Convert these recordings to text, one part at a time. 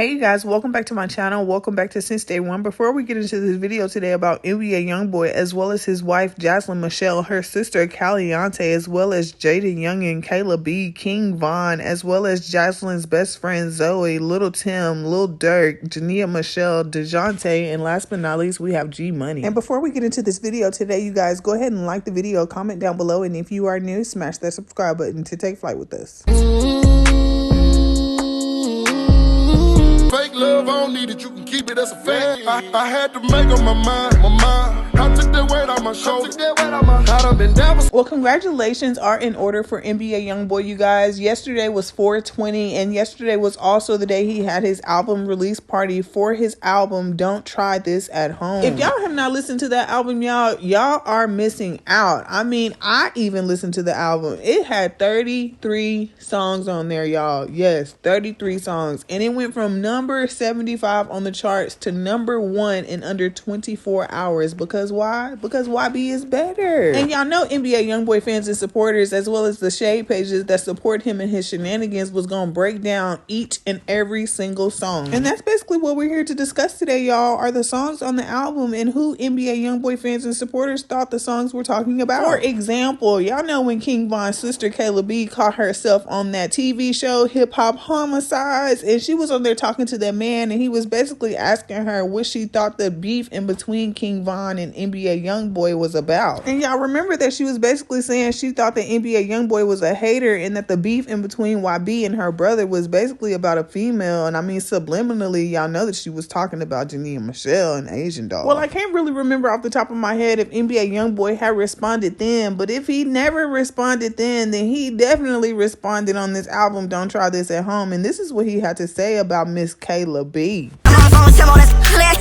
Hey you guys, welcome back to my channel. Welcome back to Since Day One. Before we get into this video today about NBA Youngboy, as well as his wife Jazlyn, Meshell, her sister Dejounte, as well as Jaydayoungan, Kayla B, King Von, as well as Jazlyn's best friend Zoe, Little Tim, Lil Durk, Jania, Meshell, dejounte, and last but not least, we have G Money. And before we get into this video today, you guys go ahead and like the video, comment down below, and if you are new, smash that subscribe button to take flight with us. Fake love, I don't need it, you can keep it, that's a fact. I had to make up my mind. I took that weight on my shoulder. I done been down. Well, congratulations are in order for NBA Youngboy, you guys. Yesterday was 4/20, and yesterday was also the day he had his album release party for his album Don't Try This at Home. If y'all have not listened to that album, y'all are missing out. I mean, I even listened to the album. It had 33 songs on there, y'all. Yes, 33 songs, and it went from number 75 on the charts to number 1 in under 24 hours. Because why? Because YB is better. And y'all know NBA Youngboy fans and supporters, as well as the shade pages that support him and his shenanigans, was gonna break down each and every single song. And that's basically what we're here to discuss today, y'all, are the songs on the album and who NBA Youngboy fans and supporters thought the songs were talking about. For example, y'all know when King Von's sister Kayla B caught herself on that TV show Hip Hop Homicides, and she was on there talking to that man, and he was basically asking her what she thought the beef in between King Von and NBA Youngboy was about. And y'all remember that she was basically saying she thought that NBA Youngboy was a hater, and that the beef in between YB and her brother was basically about a female. And I mean, subliminally, y'all know that she was talking about Jania, Meshell, and Asian Doll. Well, I can't really remember off the top of my head if NBA Youngboy had responded then, but if he never responded then he definitely responded on this album Don't Try This at Home. And this is what he had to say about Miss Kayla B.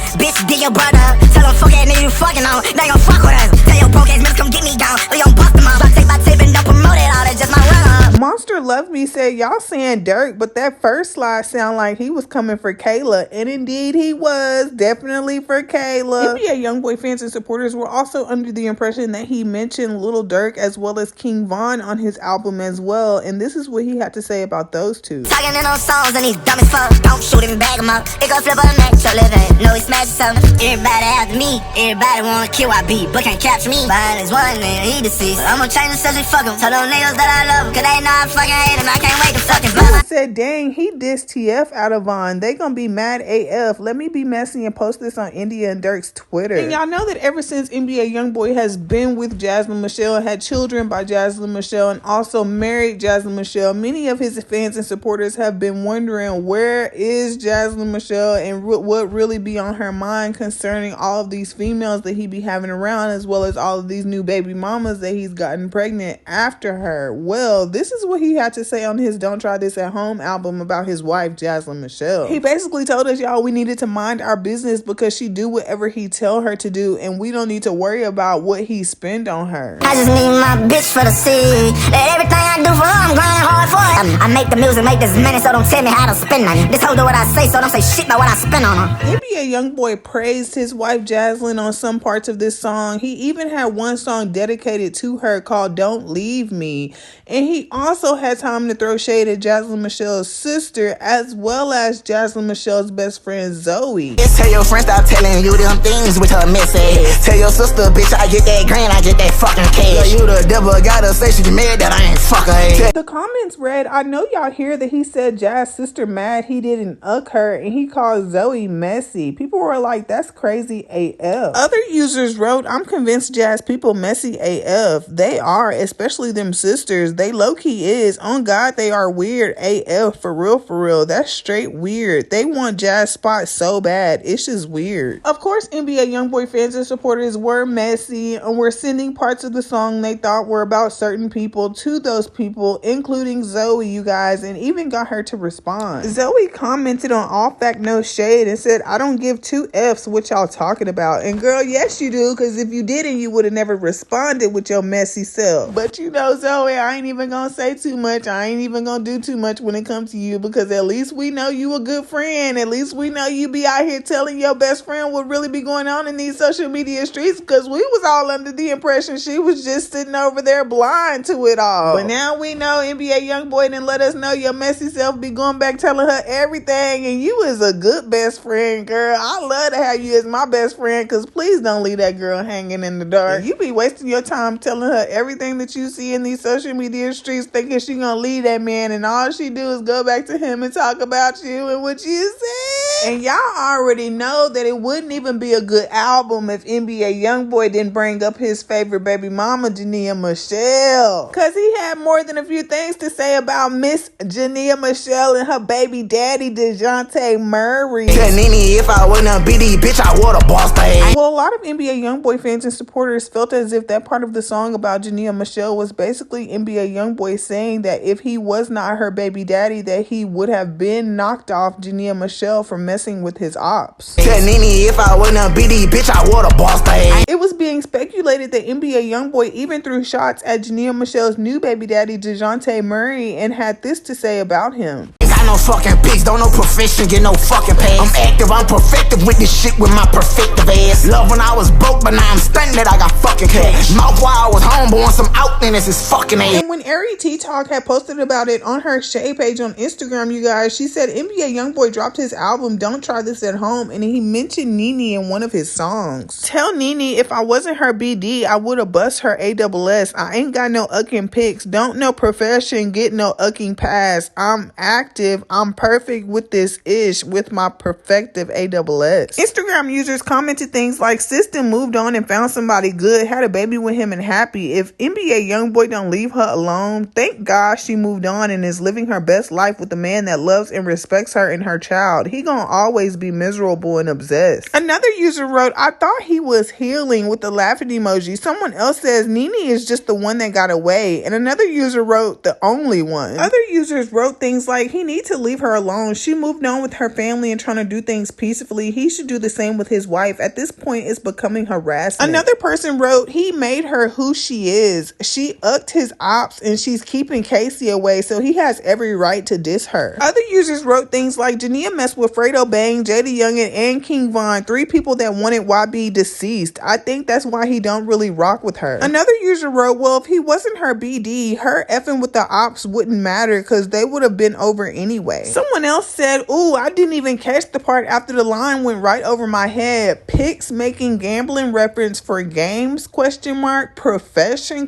Bitch, dig your brother. Tell him fuck that nigga you fucking on. They gon' fuck with us. Tell your broke ass bitch come get me down. We gon' bust them out. I take my tip and don't promote it all. That's just my run. Monster Love Me said, y'all saying Durk, but that first slide sound like he was coming for Kayla. And indeed he was. Definitely for Kayla. NBA Youngboy fans and supporters were also under the impression that he mentioned Lil Durk as well as King Von on his album as well. And this is what he had to say about those two. Talking in those songs and he's dumb as fuck. Don't shoot him, bag him up. It gon' flip on the next show living. No, he smashed something. Everybody after me. Everybody wanna kill YB, but can't capture me. Behind this one nigga, he deceased. I'm gonna change the subject, fuck him. Tell them niggas that I love him, cause they know I fucking hate him. I can't wait to fucking Someone said, dang, he dissed TF out of Von. They gonna be mad AF. Let me be messy and post this on India and Durk's Twitter. And y'all know that ever since NBA Youngboy has been with Jazlyn, Meshell, had children by Jazlyn, Meshell, and also married Jazlyn, Meshell, many of his fans and supporters have been wondering where is Jazlyn, Meshell, and what really be on her mind concerning all of these females that he be having around, as well as all of these new baby mamas that he's gotten pregnant after her. Well, this is what he had to say on his Don't Try This at Home album about his wife Jazlyn, Meshell. He basically told us, y'all, we needed to mind our business because she do whatever he tell her to do, and we don't need to worry about what he spend on her. I just need my bitch for the seed. That everything I do for her, I'm grinding hard for it. I make the music, make this minute, so don't tell me how to spend on it. This hoe do what I say, so don't say shit about what I spend on her. NBA Youngboy praised his wife Jazlyn on some parts of this song. He even had one song dedicated to her called Don't Leave Me. And he also had time to throw shade at Jazlyn, Meshell's sister, as well as Jazlyn, Meshell's best friend Zoe. Tell your friend stop telling you them things with her message. Tell your sister, bitch, I get that green, I get that fucking cash. You the devil, gotta say she mad that I ain't fucking. The comments read, I know y'all hear that he said Jaz's sister mad he didn't uck her, and he called Zoe messy. People were like, that's crazy AF. Other users wrote, I'm convinced Jazz people messy AF. They are, especially them sisters. They low-key is. On God, they are weird AF. For real. That's straight weird. They want Jazz spot so bad. It's just weird. Of course, NBA Youngboy fans and supporters were messy and were sending parts of the song they thought were about certain people to those people, including Zoe, you guys, and even got her to respond. Zoe commented on All Fact No Shade and said, I don't give two F's what y'all talking about. And girl, yes you do, because if you didn't, you would have never responded with your messy self. But you know, Zoe, I ain't even gonna say say too much. I ain't even gonna do too much when it comes to you, because at least we know you a good friend. At least we know you be out here telling your best friend what really be going on in these social media streets, because we was all under the impression she was just sitting over there blind to it all. But now we know NBA Youngboy didn't let us know your messy self be going back telling her everything, and you is a good best friend, girl. I love to have you as my best friend, because please don't leave that girl hanging in the dark. You be wasting your time telling her everything that you see in these social media streets, thinking she gonna leave that man, and all she do is go back to him and talk about you and what you said. And y'all already know that it wouldn't even be a good album if NBA Youngboy didn't bring up his favorite baby mama, Jania Meshell, because he had more than a few things to say about Miss Jania Meshell and her baby daddy, DeJounte Murray. Tell Nene if I wasn't a BD bitch, I would a boss thing. Well, a lot of NBA Youngboy fans and supporters felt as if that part of the song about Jania Meshell was basically NBA Youngboy saying that if he was not her baby daddy, that he would have been knocked off Jania Meshell for messing with his ops. Tell Nene if I wasn't a BD bitch, I would a boss thing. It was being speculated that NBA Youngboy even threw shots at Jania Meshell's new baby daddy, DeJounte Murray, and had this to say about him. Got no fucking bitch, don't know profession, get no fucking pay. I'm active, I'm perfective with this shit with my perfective ass. Love when I was broke, but now I'm stunning that I got fucking cash. Mouth while I was homeborn, some out then, this is fucking ass. And when Ari T Talk had posted about it on her shade page on Instagram, you guys, she said NBA Youngboy dropped his album Don't Try This at Home, and he mentioned Nene in one of his songs. Tell Nene if I wasn't her BD, I would have bust her ASS. I ain't got no ucking pics, don't know profession, get no ucking pass. I'm active, I'm perfect with this ish with my perfective ASS. Instagram users commented things like, System moved on and found somebody good, had a baby with him and happy. If NBA Youngboy don't leave her alone, thank God she moved on and is living her best life with a man that loves and respects her and her child. He gonna always be miserable and obsessed. Another user wrote, I thought he was healing, with the laughing emoji. Someone else says, Nene is just the one that got away. And another user wrote, the only one. Other users wrote things like, he needs to leave her alone. She moved on with her family and trying to do things peacefully. He should do the same with his wife. At this point, it's becoming harassment. Another person wrote, he made her who she is. She upped his ops and she's keeping Casey away, so he has every right to diss her. Other users wrote things like, Jania messed with Fredo Bang, Jaydayoungan, and King Von, 3 people that wanted YB deceased. I think that's why he don't really rock with her. Another user wrote, well, if he wasn't her BD, her effing with the ops wouldn't matter because they would have been over anyway. Someone else said, ooh, I didn't even catch the part after the line went right over my head. Pics making gambling reference for games, profession,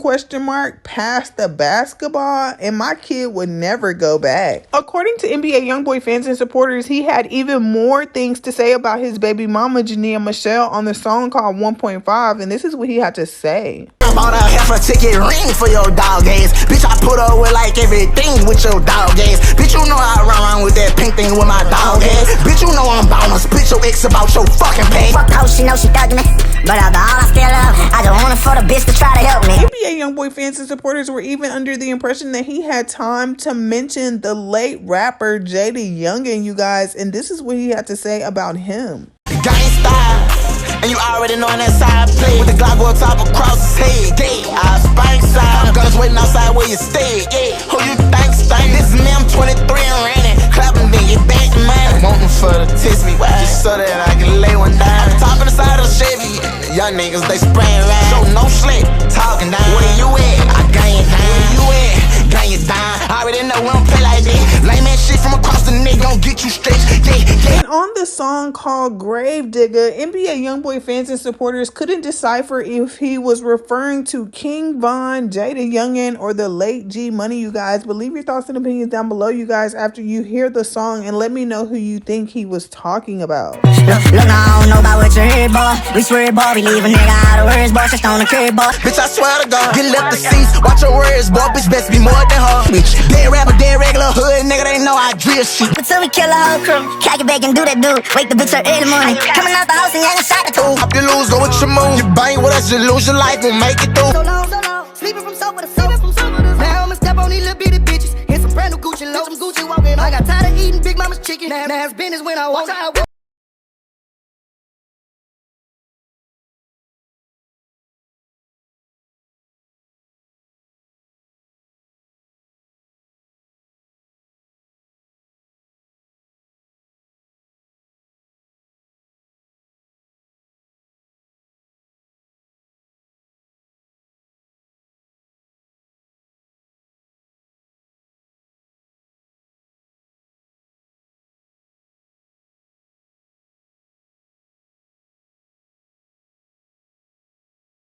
past the basketball, and my kid would never go back. According to NBA Youngboy fans and supporters, he had even more things to say about his baby mama, Jania Meshell, on the song called 1.5, and this is what he had to say. I bought a half a ticket ring for your dog ass. Bitch, I put up with like everything with your dog ass. Bitch, you know I run around with that pink thing with my dog ass. Bitch, you know I'm bound to split your ex about your fucking pay. Fuck how she know she thugging me, but after all I still love her. I just want it for the bitch to try to help me. NBA Youngboy fans and supporters were even under the impression that he had time to mention the late rapper Jaydayoungan, you guys, and this is what he had to say about him. Gangsta, and you already know that side play. With the Glock on top across his head, yeah, I spank side. Guns waiting outside where you stay, yeah. Who you think stank? This is me, I'm 23 and running. Clapping, then get back to money. Wanting for the test me, just so that I can lay one down. Top of the side of the Chevy, young niggas, they spraying right. Show no slick, talking down. Where you at? I gang it down. Where you at? Gang it down. I already know we don't play like this. Lame ass shit from across the neck, gon' get you stretched, yeah. And on the song called Gravedigger, NBA Youngboy fans and supporters couldn't decipher if he was referring to King Von, Jaydayoungan, or the late G Money, you guys. But leave your thoughts and opinions down below, you guys, after you hear the song, and let me know who you think he was talking about. Look, I don't know about what you heard, boy. We swear, boy, we leave a nigga out of words, boy. Just on the crib, boy. Bitch, I swear to God, get left the seats. Watch your words, boy. Bitch, best be more than her. Bitch, dead rapper, dead regular hood, nigga, they know I drill shit. Until we kill a whole crew, cack it back and do that, dude. Wake the bitch up early morning. Coming out the house and young shot the tool. Up you lose, go with your moon. You bang with us, you lose your life, we'll make it through. So long, sleeping from sofa to sofa. Now I'ma step on these little bitty bitches. In some brand new Gucci low, some Gucci walking. I got tired of eating Big Mama's chicken. Now it's business when I walk.